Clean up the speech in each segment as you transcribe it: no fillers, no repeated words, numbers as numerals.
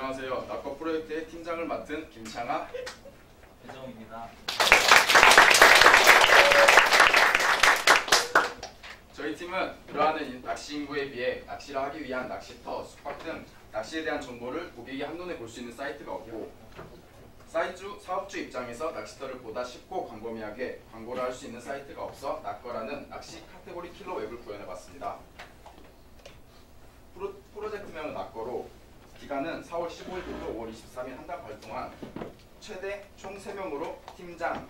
안녕하세요. 낙거 프로젝트의 팀장을 맡은 김창아 배정입니다. 저희 팀은 늘어나는 낚시 인구에 비해 낚시를 하기 위한 낚시터, 숙박 등 낚시에 대한 정보를 고객이 한눈에 볼 수 있는 사이트가 없고 사업주 입장에서 낚시터를 보다 쉽고 광범위하게 광고를 할 수 있는 사이트가 없어 낙거라는 낚시 카테고리 킬러 웹을 구현해봤습니다. 프로젝트명은 낙거로 기간은 4월 15일부터 5월 23일 한 달 활동한 최대 총 3명으로 팀장,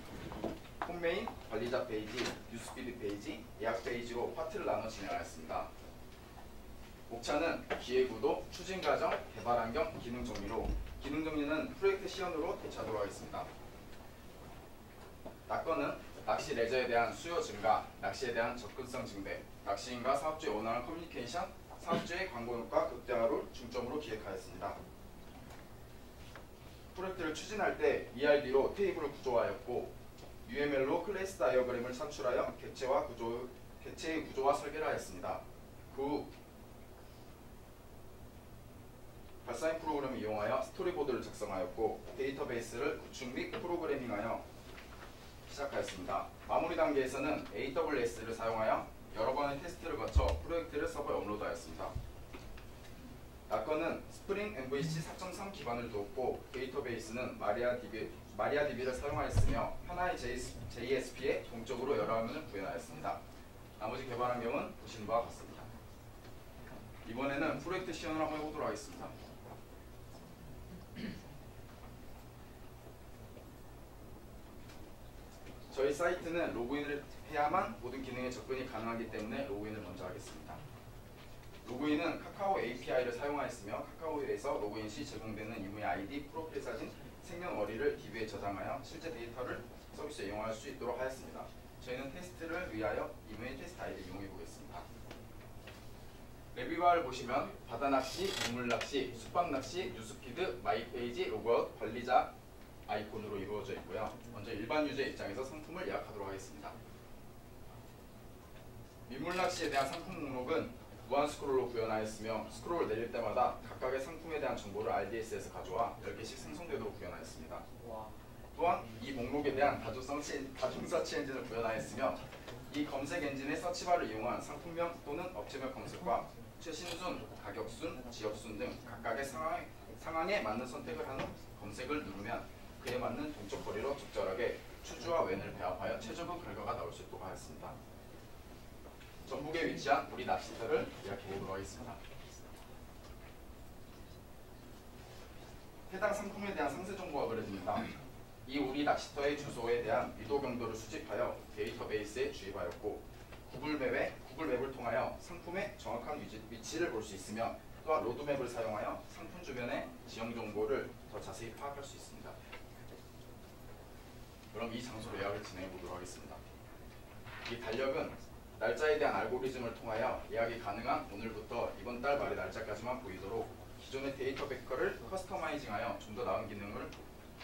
홈메인, 관리자 페이지, 뉴스피드 페이지, 예약 페이지로 파트를 나눠 진행하였습니다. 목차는 기획구도, 추진과정, 개발환경, 기능정리로 기능정리는 프로젝트 시연으로 대체하도록 하겠습니다. 낙거는 낚시 레저에 대한 수요 증가, 낚시에 대한 접근성 증대, 낚시인과 사업주의 원활한 커뮤니케이션, 사업주의 광고 효과 극대화를 중점으로 기획하였습니다. 프로젝트를 추진할 때 ERD로 테이블을 구조하였고 UML로 클래스 다이어그램을 산출하여 객체의 구조와 설계를 하였습니다. 그 후 발사인 프로그램을 이용하여 스토리보드를 작성하였고 데이터베이스를 구축 및 프로그래밍하여 시작하였습니다. 마무리 단계에서는 AWS를 사용하여 여러 번의 테스트를 거쳐 프로젝트를 서버에 업로드하였습니다. 낙거는 스프링 MVC 4.3 기반을 두었고 데이터베이스는 마리아DB를 사용하였으며 하나의 JSP에 동적으로 여러 화면을 구현하였습니다. 나머지 개발 환경은 보시는 바와 같습니다. 이번에는 프로젝트 시연을 한번 해보도록 하겠습니다. 저희 사이트는 로그인을 해야만 모든 기능에 접근이 가능하기 때문에 로그인을 먼저 하겠습니다. 로그인은 카카오 API를 사용하였으며 카카오에서 로그인 시 제공되는 이메일 아이디, 프로필 사진, 생년월일을 DB에 저장하여 실제 데이터를 서비스에 이용할 수 있도록 하였습니다. 저희는 테스트를 위하여 이메일 테스트 아이디를 이용해 보겠습니다. 레비바를 보시면 바다낚시, 물낚시, 숙박낚시, 뉴스피드, 마이페이지, 로그아웃, 관리자 아이콘으로 이루어져 있고요. 먼저 일반 유저 입장에서 상품을 예약하도록 하겠습니다. 민물낚시에 대한 상품 목록은 무한 스크롤로 구현하였으며 스크롤을 내릴 때마다 각각의 상품에 대한 정보를 RDS에서 가져와 10개씩 생성되도록 구현하였습니다. 또한 이 목록에 대한 다중 서치 엔진을 구현하였으며 이 검색 엔진의 서치바를 이용한 상품명 또는 업체명 검색과 최신순, 가격순, 지역순 등 각각의 상황에 맞는 선택을 한 후 검색을 누르면 그에 맞는 동적 거리로 적절하게 추주와 웬을 배합하여 최적의 결과가 나올 수 있도록 하였습니다. 전북에 위치한 우리 낚시터를 예약해보도록 하겠습니다. 해당 상품에 대한 상세 정보가 그려집니다. 이 우리 낚시터의 주소에 대한 위도 경도를 수집하여 데이터베이스에 주입하였고 구글맵을 통하여 상품의 정확한 위치를 볼 수 있으며 또한 로드맵을 사용하여 상품 주변의 지형 정보를 더 자세히 파악할 수 있습니다. 그럼 이 장소로 예약을 진행해 보도록 하겠습니다. 이 달력은 날짜에 대한 알고리즘을 통하여 예약이 가능한 오늘부터 이번 달 말의 날짜까지만 보이도록 기존의 데이터 베커를 커스터마이징하여 좀 더 나은 기능을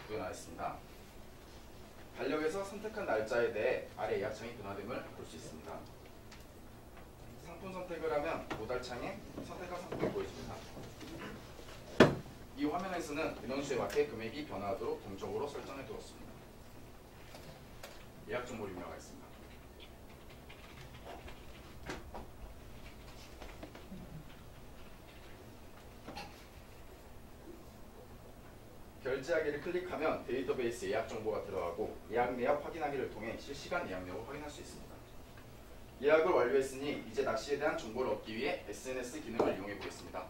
구현하였습니다. 달력에서 선택한 날짜에 대해 아래 예약창이 변화됨을 볼 수 있습니다. 상품 선택을 하면 모달창에 선택한 상품이 보여집니다. 이 화면에서는 인원수에 맞게 금액이 변화하도록 동적으로 설정해 두었습니다. 예약 정보를 입력하겠습니다. 결제하기를 클릭하면 데이터베이스 예약 정보가 들어가고 예약 내역 확인하기를 통해 실시간 예약력을 확인할 수 있습니다. 예약을 완료했으니 이제 낚시에 대한 정보를 얻기 위해 SNS 기능을 이용해 보겠습니다.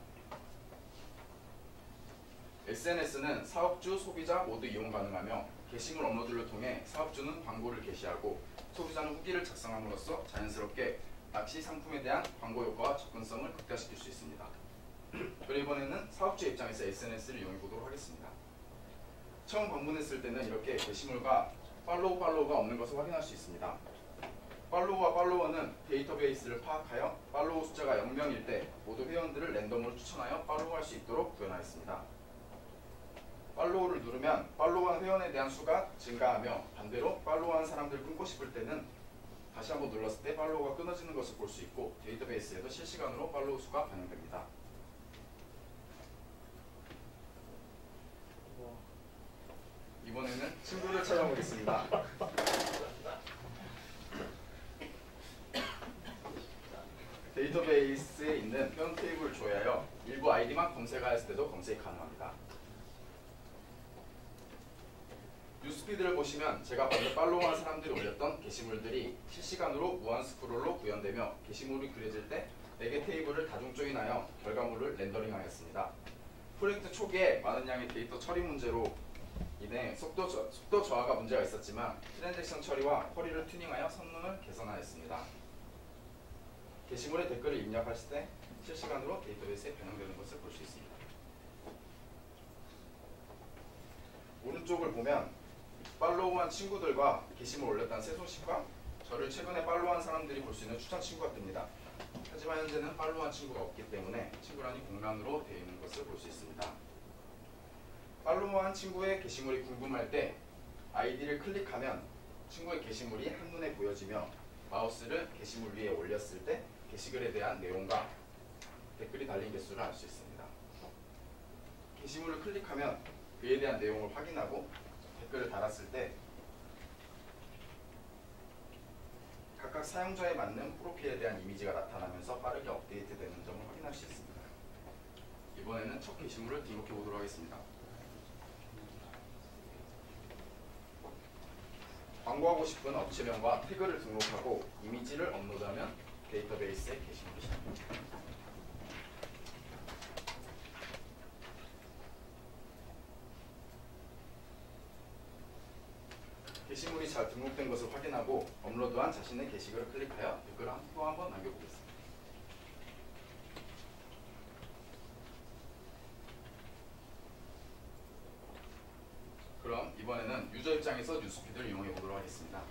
SNS는 사업주, 소비자 모두 이용 가능하며 게시물 업로드를 통해 사업주는 광고를 게시하고 소비자는 후기를 작성함으로써 자연스럽게 낚시 상품에 대한 광고 효과와 접근성을 극대화시킬 수 있습니다. 그리고 이번에는 사업주 입장에서 SNS를 이용해 보도록 하겠습니다. 처음 방문했을 때는 이렇게 게시물과 팔로우가 없는 것을 확인할 수 있습니다. 팔로우와 팔로워는 데이터베이스를 파악하여 팔로우 숫자가 0명일 때 모두 회원들을 랜덤으로 추천하여 팔로우할 수 있도록 구현하였습니다. 팔로우를 누르면 팔로우한 회원에 대한 수가 증가하며 반대로 팔로우한 사람들을 끊고 싶을 때는 다시 한번 눌렀을 때 팔로우가 끊어지는 것을 볼 수 있고 데이터베이스에도 실시간으로 팔로우 수가 반영됩니다. 친구를 찾아보겠습니다. 데이터베이스에 있는 회원 테이블을 조회하여 일부 아이디만 검색하였을 때도 검색이 가능합니다. 뉴스피드를 보시면 제가 방금 팔로우한 사람들이 올렸던 게시물들이 실시간으로 무한 스크롤로 구현되며 게시물이 그려질 때 4개 테이블을 다중 조인하여 결과물을 렌더링하였습니다. 프로젝트 초기에 많은 양의 데이터 처리 문제로 인해 속도 저하가 문제가 있었지만 트랜잭션 처리와 쿼리를 튜닝하여 성능을 개선하였습니다. 게시물에 댓글을 입력하실 때 실시간으로 데이터베이스에 반영되는 것을 볼 수 있습니다. 오른쪽을 보면 팔로우한 친구들과 게시물 올렸다는 새 소식과 저를 최근에 팔로우한 사람들이 볼 수 있는 추천 친구가 뜹니다. 하지만 현재는 팔로우한 친구가 없기 때문에 친구란이 공란으로 되어 있는 것을 볼 수 있습니다. 팔로우한 친구의 게시물이 궁금할 때 아이디를 클릭하면 친구의 게시물이 한눈에 보여지며 마우스를 게시물 위에 올렸을 때 게시글에 대한 내용과 댓글이 달린 개수를 알 수 있습니다. 게시물을 클릭하면 그에 대한 내용을 확인하고 댓글을 달았을 때 각각 사용자에 맞는 프로필에 대한 이미지가 나타나면서 빠르게 업데이트되는 점을 확인할 수 있습니다. 이번에는 첫 게시물을 등록해 보도록 하겠습니다. 광고하고 싶은 업체명과 태그를 등록하고 이미지를 업로드하면 데이터베이스에 게시물이 시작됩니다. 게시물이 잘 등록된 것을 확인하고 업로드한 자신의 게시글을 클릭하여 댓글을 또 한번 남겨보겠습니다. 그럼 이번에는 유저 입장에서 뉴스피드를 이용해 보도록 하겠습니다.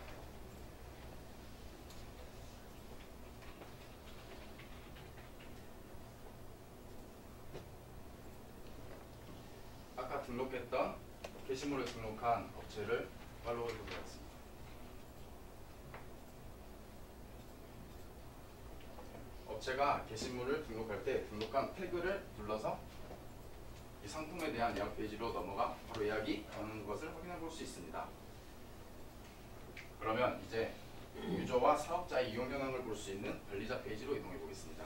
아까 등록했던 게시물을 등록한 업체를 팔로우 해보도록 하겠습니다. 업체가 게시물을 등록할 때 등록한 태그를 눌러서 이 상품에 대한 예약 페이지로 넘어가 바로 예약이 가능한 것을 확인해 볼 수 있습니다. 그러면 이제 유저와 사업자의 이용 현황을 볼 수 있는 관리자 페이지로 이동해 보겠습니다.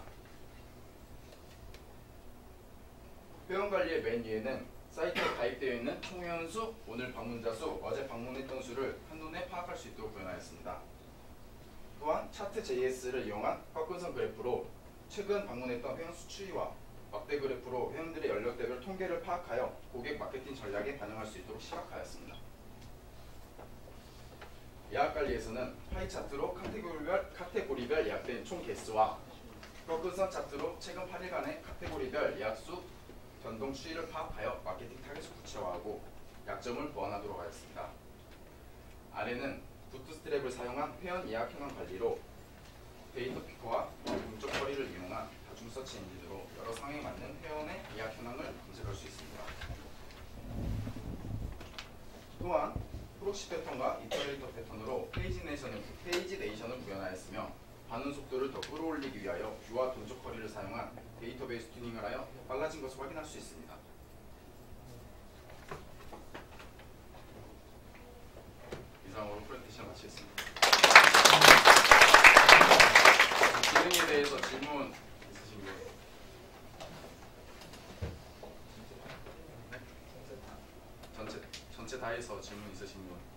회원 관리의 맨 위에는 사이트에 가입되어 있는 총 회원 수, 오늘 방문자 수, 어제 방문했던 수를 한눈에 파악할 수 있도록 구현하였습니다. 또한 차트.js를 이용한 꺾은선 그래프로 최근 방문했던 회원 수 추이와 막대 그래프로 회원들의 연령대별 통계를 파악하여 고객 마케팅 전략에 반영할 수 있도록 시각하였습니다. 예약 관리에서는 파이 차트로 카테고리별 예약된 총 개수와 꺾은선 차트로 최근 8일간의 카테고리별 예약 수 변동 추이를 파악하여 마케팅 타겟을 구체화하고 약점을 보완하도록 하였습니다. 아래는 부트스트랩을 사용한 회원 예약 현황 관리로 데이터 피커와 동적 처리를 이용한 다중 서치 엔진으로 여러 상황에 맞는 회원의 예약 현황을 검색할 수 있습니다. 또한 프록시 패턴과 이터레이터 패턴으로 페이지 네이션을 구현하였으며 반응 속도를 더 끌어올리기 위하여 뷰와 동적 처리를 사용한 데이터베이스 튜닝을 하여 빨라진 것을 확인할 수 있습니다. 이상으로 프레젠테이션을 마치겠습니다. 기능에 대해서 질문 있으신 분? 네? 전체 다 해서 질문 있으신 분?